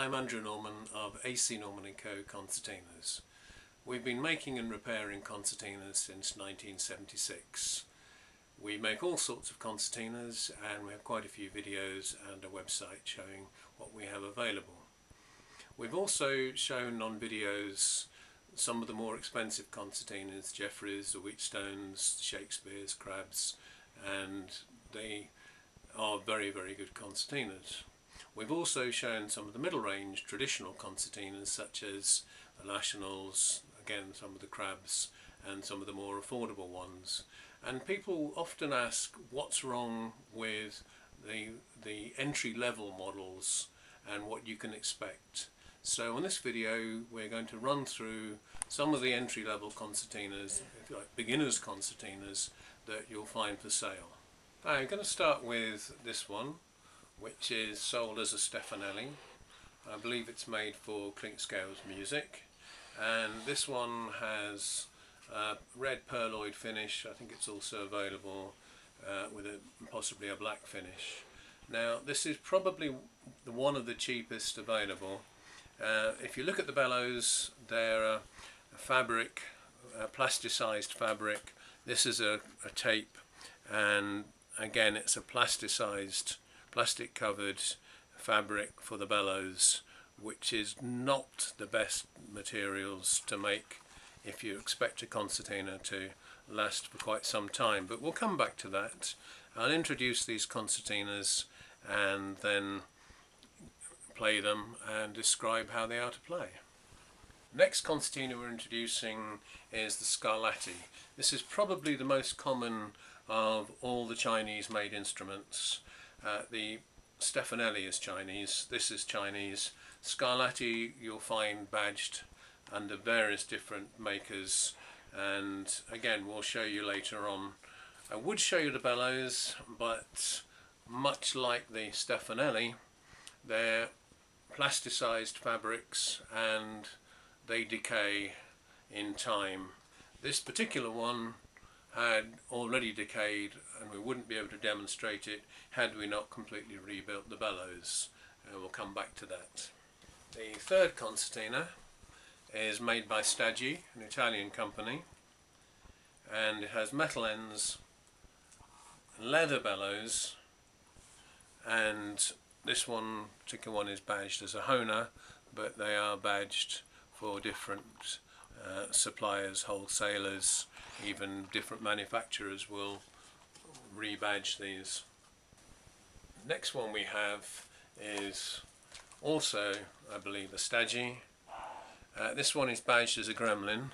I'm Andrew Norman of AC Norman & Co. Concertinas. We've been making and repairing concertinas since 1976. We make all sorts of concertinas and we have quite a few videos and a website showing what we have available. We've also shown on videos some of the more expensive concertinas, Jeffreys, the Wheatstones, Shakespeare's, Crabs, and they are very, very good concertinas. We've also shown some of the middle range traditional concertinas such as the Nationals, again some of the Crabs and some of the more affordable ones. And people often ask what's wrong with the entry-level models and what you can expect. So in this video we're going to run through some of the entry-level concertinas, if you like beginners concertinas, that you'll find for sale. I'm going to start with this one, which is sold as a Stephanelli. I believe it's made for Clinkscale's music, and this one has a red pearloid finish. I think it's also available with possibly a black finish. Now this is probably one of the cheapest available. If you look at the bellows, they're a fabric, a plasticized fabric. This is a tape, and again it's a plasticized, plastic covered fabric for the bellows, which is not the best materials to make if you expect a concertina to last for quite some time, but we'll come back to that. I'll introduce these concertinas and then play them and describe how they are to play. The next concertina we're introducing is the Scarlatti. This is probably the most common of all the Chinese made instruments. The Stephanelli is Chinese, this is Chinese. Scarlatti you'll find badged under various different makers, and again we'll show you later on. I would show you the bellows, but much like the Stephanelli, they're plasticized fabrics and they decay in time. This particular one had already decayed and we wouldn't be able to demonstrate it had we not completely rebuilt the bellows. We'll come back to that. The third concertina is made by Stagi, an Italian company, and it has metal ends, leather bellows, and this one, particular one, is badged as a Hohner, but they are badged for different suppliers, wholesalers, even different manufacturers will rebadge these. Next one we have is also, I believe, a Stagi. This one is badged as a Gremlin.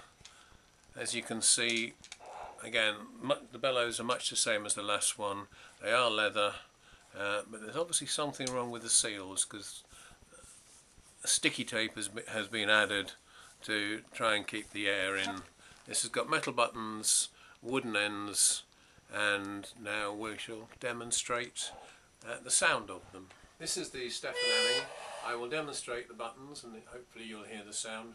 As you can see, again, the bellows are much the same as the last one. They are leather, but there's obviously something wrong with the seals because sticky tape has been added to try and keep the air in. This has got metal buttons, wooden ends, and now we shall demonstrate the sound of them. This is the Stephanelli. I will demonstrate the buttons and hopefully you'll hear the sound.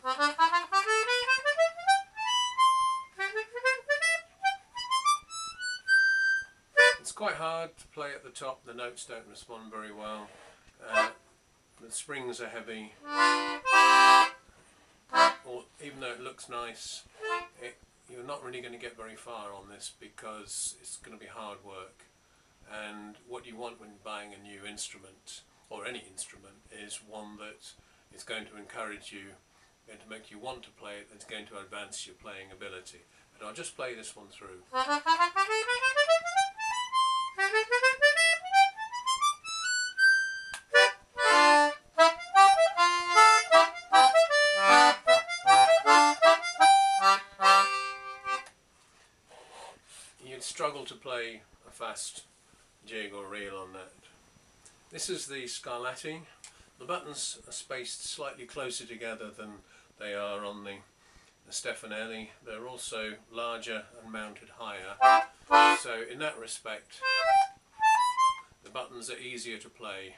It's quite hard to play at the top, the notes don't respond very well. The springs are heavy. Or even though it looks nice, you're not really going to get very far on this because it's going to be hard work. And what you want when buying a new instrument, or any instrument, is one that is going to encourage you, going to make you want to play it, that's going to advance your playing ability. But I'll just play this one through. You'd struggle to play a fast jig or reel on that. This is the Scarlatti. The buttons are spaced slightly closer together than they are on the Stephanelli. They're also larger and mounted higher. So in that respect, the buttons are easier to play.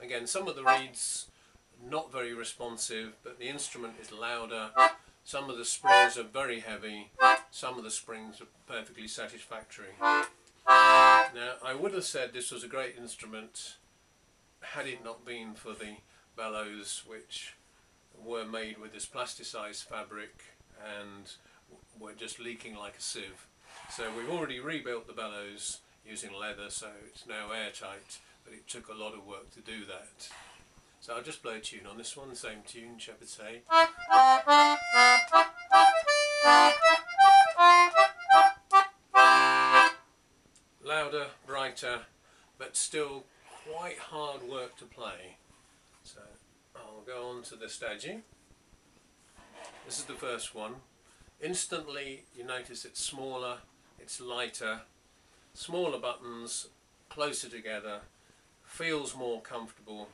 Again, some of the reeds not very responsive, but the instrument is louder. Some of the springs are very heavy, some of the springs are perfectly satisfactory. Now, I would have said this was a great instrument had it not been for the bellows, which were made with this plasticized fabric and were just leaking like a sieve. So we've already rebuilt the bellows using leather, so it's now airtight, but it took a lot of work to do that. So I'll just blow a tune on this one, same tune, Shepherd's Hay. Louder, brighter, but still quite hard work to play. So I'll go on to the Stagi. This is the first one. Instantly you notice it's smaller, it's lighter, smaller buttons, closer together, feels more comfortable,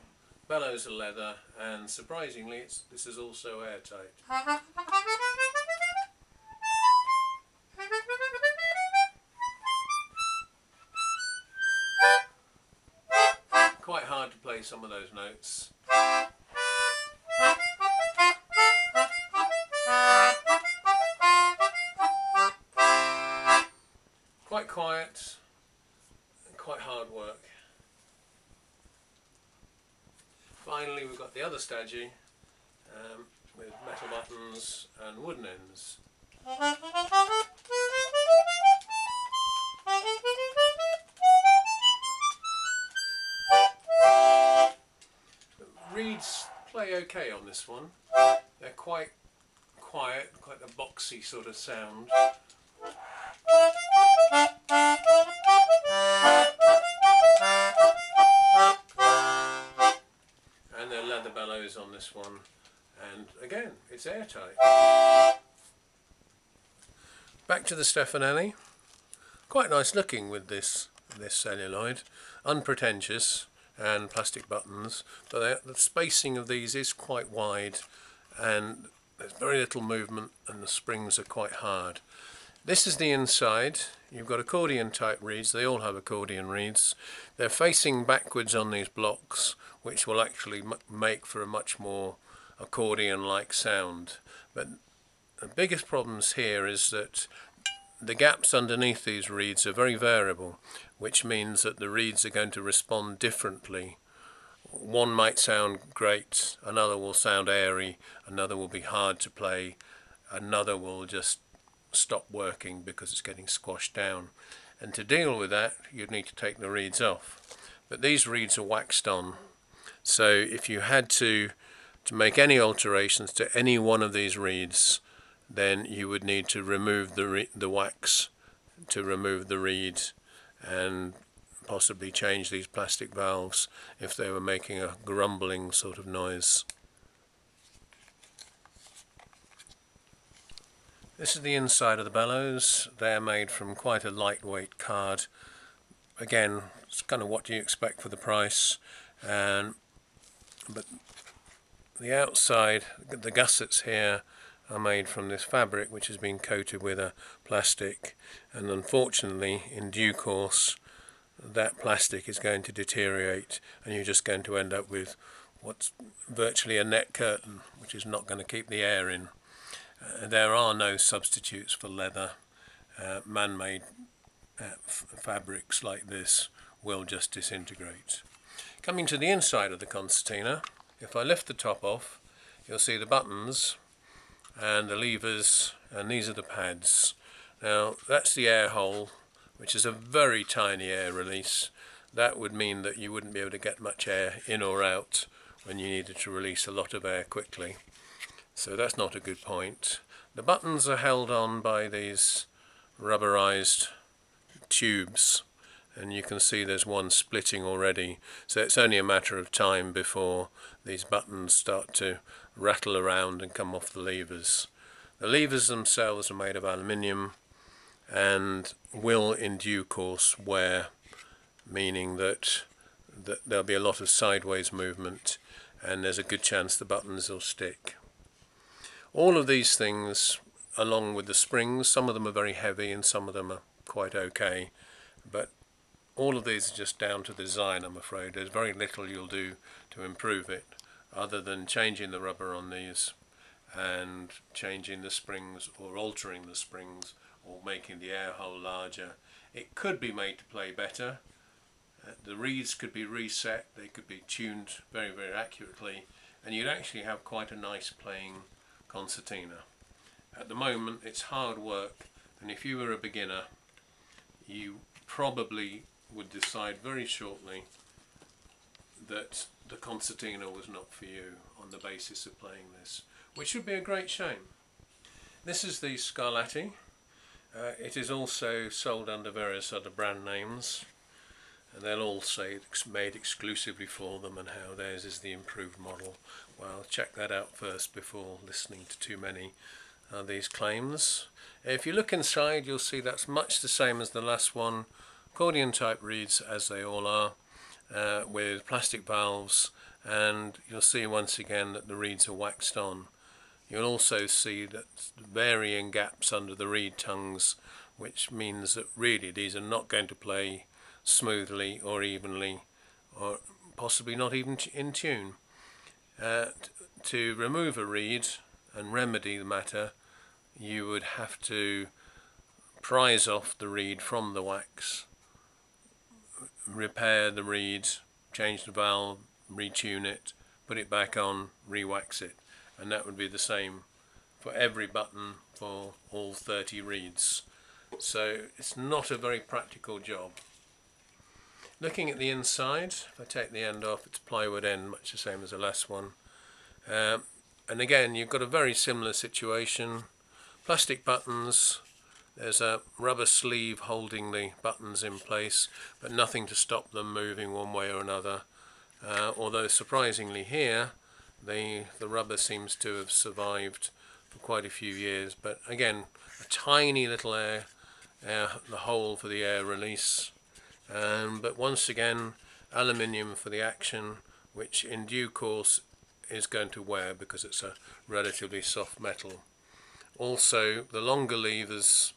bellows are leather, and surprisingly this is also airtight. Quite hard to play some of those notes. Quite quiet and quite hard work. Finally, we've got the other Stagi with metal buttons and wooden ends. Reeds play okay on this one. They're quite quiet, quite a boxy sort of sound. And they're leather bellows on this one, and again it's airtight. Back to the Stephanelli. Quite nice looking with this celluloid, unpretentious and plastic buttons, but the spacing of these is quite wide and there's very little movement and the springs are quite hard. This is the inside. You've got accordion type reeds, they all have accordion reeds. They're facing backwards on these blocks, which will actually make for a much more accordion-like sound. But the biggest problems here is that the gaps underneath these reeds are very variable, which means that the reeds are going to respond differently. One might sound great, another will sound airy, another will be hard to play, another will just stop working because it's getting squashed down. And to deal with that, you'd need to take the reeds off. But these reeds are waxed on, so if you had to make any alterations to any one of these reeds, then you would need to remove the wax to remove the reed and possibly change these plastic valves if they were making a grumbling sort of noise. This is the inside of the bellows. They're made from quite a lightweight card. Again, it's kind of what you expect for the price, but the outside, the gussets here, are made from this fabric which has been coated with a plastic, and unfortunately in due course that plastic is going to deteriorate and you're just going to end up with what's virtually a net curtain, which is not going to keep the air in. There are no substitutes for leather. Man-made fabrics like this will just disintegrate. Coming to the inside of the concertina, if I lift the top off, you'll see the buttons and the levers, and these are the pads. Now that's the air hole, which is a very tiny air release. That would mean that you wouldn't be able to get much air in or out when you needed to release a lot of air quickly. So that's not a good point. The buttons are held on by these rubberized tubes, and you can see there's one splitting already, so it's only a matter of time before these buttons start to rattle around and come off the levers. The levers themselves are made of aluminium and will in due course wear, meaning that there'll be a lot of sideways movement and there's a good chance the buttons will stick. All of these things, along with the springs, some of them are very heavy and some of them are quite okay, but all of these are just down to the design, I'm afraid. There's very little you'll do to improve it other than changing the rubber on these and changing the springs or altering the springs or making the air hole larger. It could be made to play better. The reeds could be reset, they could be tuned very, very accurately, and you'd actually have quite a nice playing concertina. At the moment it's hard work, and if you were a beginner you probably would decide very shortly that the concertina was not for you on the basis of playing this, which would be a great shame. This is the Scarlatti. It is also sold under various other brand names, and they'll all say it's made exclusively for them and how theirs is the improved model. Well, check that out first before listening to too many of these claims. If you look inside, you'll see that's much the same as the last one. Accordion type reeds, as they all are, with plastic valves, and you'll see once again that the reeds are waxed on. You'll also see that varying gaps under the reed tongues, which means that really these are not going to play smoothly or evenly, or possibly not even in tune. To remove a reed and remedy the matter, you would have to prise off the reed from the wax, repair the reed, change the valve, retune it, put it back on, re-wax it, and that would be the same for every button for all 30 reeds. So it's not a very practical job. Looking at the inside, if I take the end off, it's plywood end, much the same as the last one. And again, you've got a very similar situation. Plastic buttons, there's a rubber sleeve holding the buttons in place, but nothing to stop them moving one way or another. Although surprisingly here, the rubber seems to have survived for quite a few years. But again, a tiny little the hole for the air release. But once again, aluminium for the action, which in due course is going to wear because it's a relatively soft metal. Also, the longer levers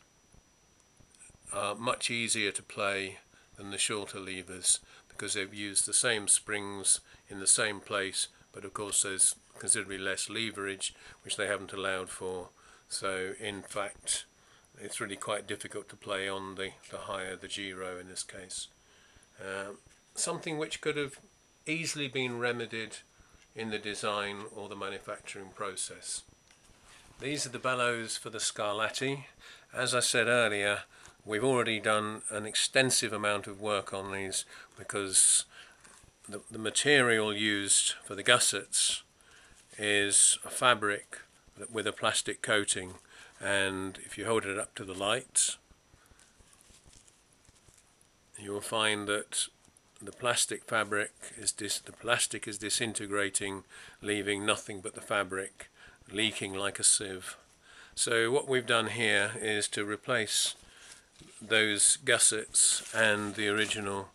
are much easier to play than the shorter levers because they've used the same springs in the same place, but of course there's considerably less leverage, which they haven't allowed for. So in fact, it's really quite difficult to play on the higher, the G row in this case. Something which could have easily been remedied in the design or the manufacturing process. These are the bellows for the Scarlatti. As I said earlier, we've already done an extensive amount of work on these because the material used for the gussets is a fabric with a plastic coating, and if you hold it up to the light you will find that the plastic fabric is the plastic is disintegrating, leaving nothing but the fabric leaking like a sieve. So what we've done here is to replace those gussets and the original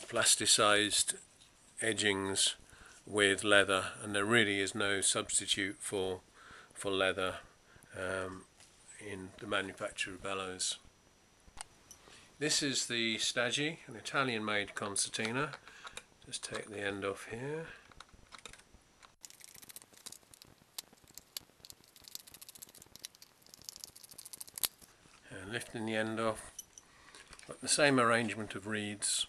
plasticized edgings with leather, and there really is no substitute for leather in the manufacture of bellows. This is the Stagi, an Italian-made concertina. Just take the end off here. And lifting the end off, got the same arrangement of reeds.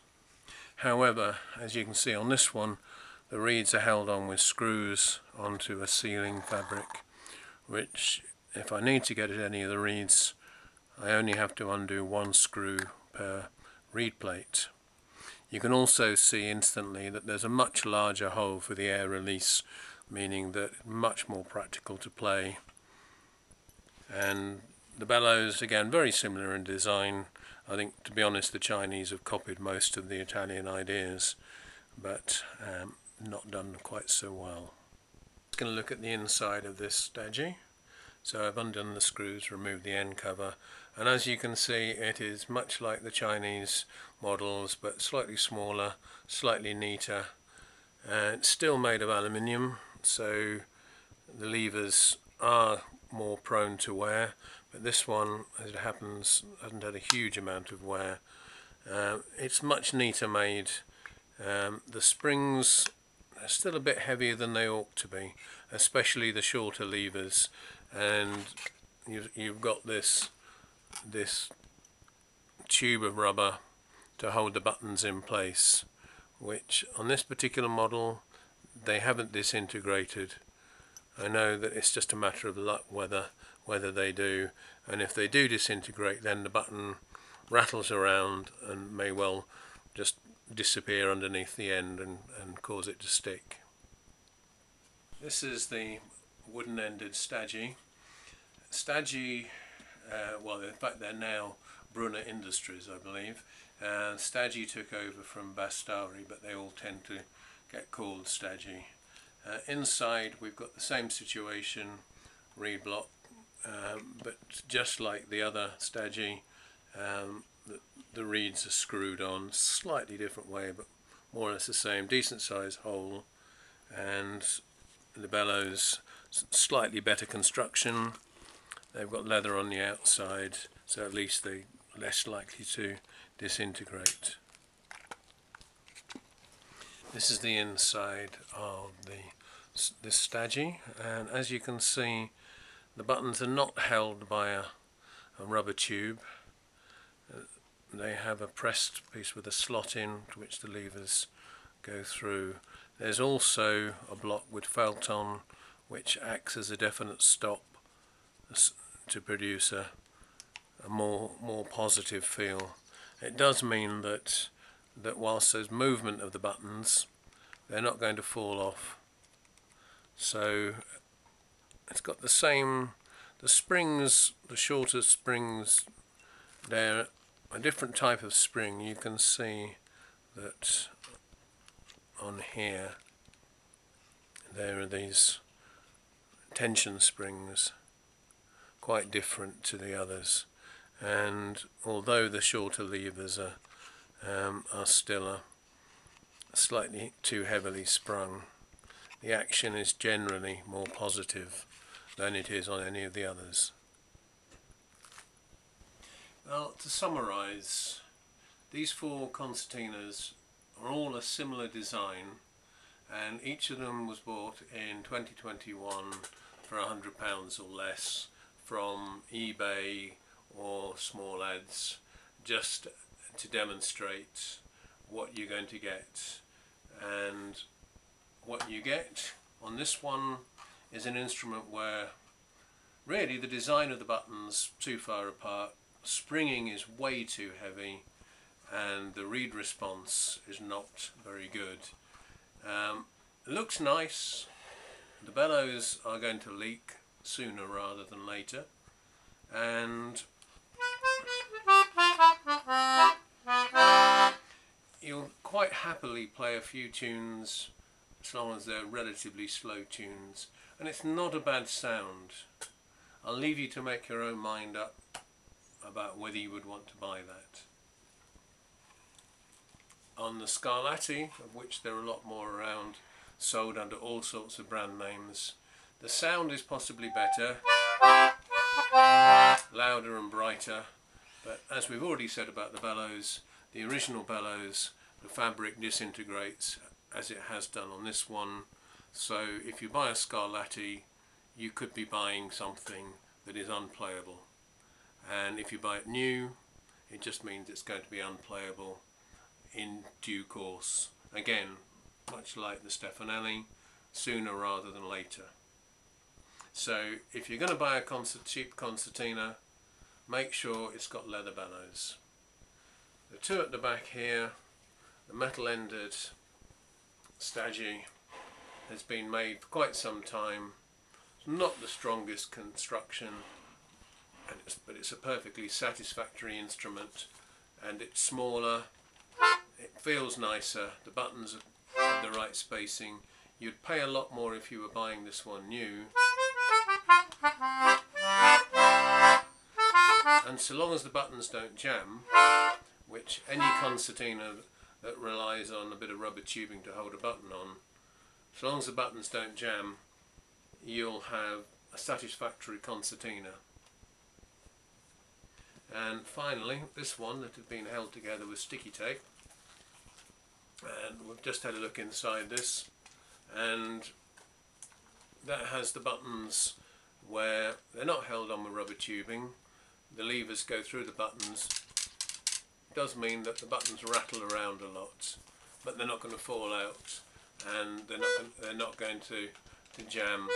However, as you can see on this one, the reeds are held on with screws onto a sealing fabric, which if I need to get at any of the reeds, I only have to undo one screw per reed plate. You can also see instantly that there's a much larger hole for the air release, meaning that much more practical to play. And the bellows, again, very similar in design. I think, to be honest, the Chinese have copied most of the Italian ideas, but not done quite so well. Just going to look at the inside of this Stagi. So I've undone the screws, removed the end cover, and as you can see it is much like the Chinese models but slightly smaller, slightly neater. It's still made of aluminium, so the levers are more prone to wear, but this one, as it happens, hasn't had a huge amount of wear. It's much neater made. The springs are still a bit heavier than they ought to be, especially the shorter levers, and you've got this tube of rubber to hold the buttons in place, which on this particular model they haven't disintegrated. I know that it's just a matter of luck whether they do, and if they do disintegrate, then the button rattles around and may well just disappear underneath the end and cause it to stick. This is the wooden-ended Stagi. Stagi, well, in fact they're now Brunner Industries, I believe. Stagi took over from Bastari, but they all tend to get called Stagi. Inside we've got the same situation, reed block, but just like the other Stagi, the reeds are screwed on, slightly different way, but more or less the same, decent size hole, and the bellows, slightly better construction. They've got leather on the outside, so at least they're less likely to disintegrate. This is the inside of this Stagi, and as you can see, the buttons are not held by a rubber tube. They have a pressed piece with a slot in to which the levers go through. There's also a block with felt on, which acts as a definite stop to produce a more positive feel. It does mean that whilst there's movement of the buttons, they're not going to fall off. So it's got the same, the springs, the shorter springs, they're a different type of spring. You can see that on here there are these tension springs, quite different to the others, and although the shorter levers are still a slightly too heavily sprung, the action is generally more positive than it is on any of the others. Well, to summarise, these four concertinas are all a similar design, and each of them was bought in 2021 for £100 or less from eBay or small ads, just to demonstrate what you're going to get. And what you get on this one is an instrument where really the design of the buttons too far apart, springing is way too heavy, and the reed response is not very good. It looks nice. The bellows are going to leak sooner rather than later, and you'll quite happily play a few tunes as long as they're relatively slow tunes, and it's not a bad sound. I'll leave you to make your own mind up about whether you would want to buy that. On the Scarlatti, of which there are a lot more around, sold under all sorts of brand names, the sound is possibly better, louder and brighter, but as we've already said about the bellows, the original bellows, the fabric disintegrates as it has done on this one, so if you buy a Scarlatti, you could be buying something that is unplayable, and if you buy it new, it just means it's going to be unplayable in due course. Again, much like the Stephanelli, sooner rather than later. So if you're going to buy a cheap concertina, make sure it's got leather bellows. The two at the back here, the metal-ended Stagi, has been made for quite some time. It's not the strongest construction, but it's a perfectly satisfactory instrument, and it's smaller, it feels nicer, the buttons have the right spacing. You'd pay a lot more if you were buying this one new, and so long as the buttons don't jam, which any concertina that relies on a bit of rubber tubing to hold a button on, so long as the buttons don't jam, you'll have a satisfactory concertina. And finally, this one that had been held together with sticky tape, and we've just had a look inside this, and that has the buttons where they're not held on with rubber tubing. The levers go through the buttons. It does mean that the buttons rattle around a lot, but they're not going to fall out, and they're not going to jam.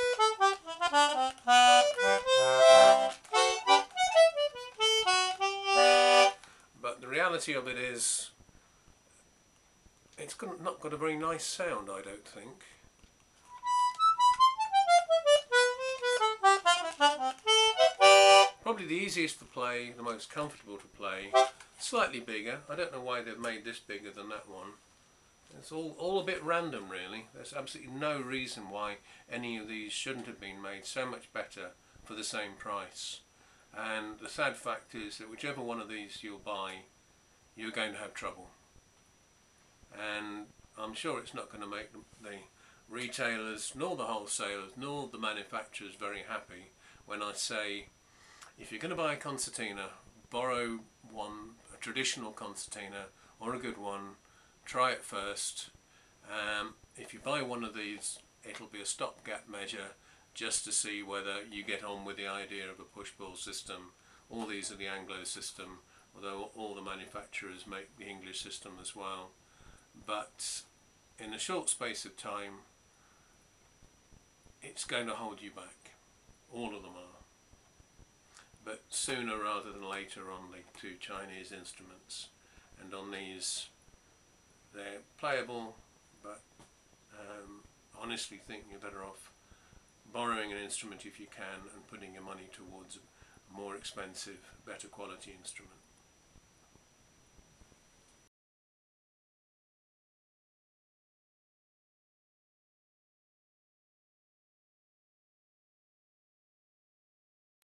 But the reality of it is, it's not got a very nice sound, I don't think. Probably the easiest to play, the most comfortable to play, slightly bigger. I don't know why they've made this bigger than that one. It's all a bit random, really. There's absolutely no reason why any of these shouldn't have been made so much better for the same price. And the sad fact is that whichever one of these you'll buy, you're going to have trouble. And I'm sure it's not going to make the retailers, nor the wholesalers, nor the manufacturers very happy when I say, if you're going to buy a concertina, borrow one, a traditional concertina or a good one, try it first. If you buy one of these, it'll be a stopgap measure just to see whether you get on with the idea of a push-pull system. All these are the Anglo system, although all the manufacturers make the English system as well. But in a short space of time, it's going to hold you back. All of them are. But sooner rather than later on the two Chinese instruments, and on these they're playable, but honestly think you're better off borrowing an instrument if you can and putting your money towards a more expensive, better quality instrument.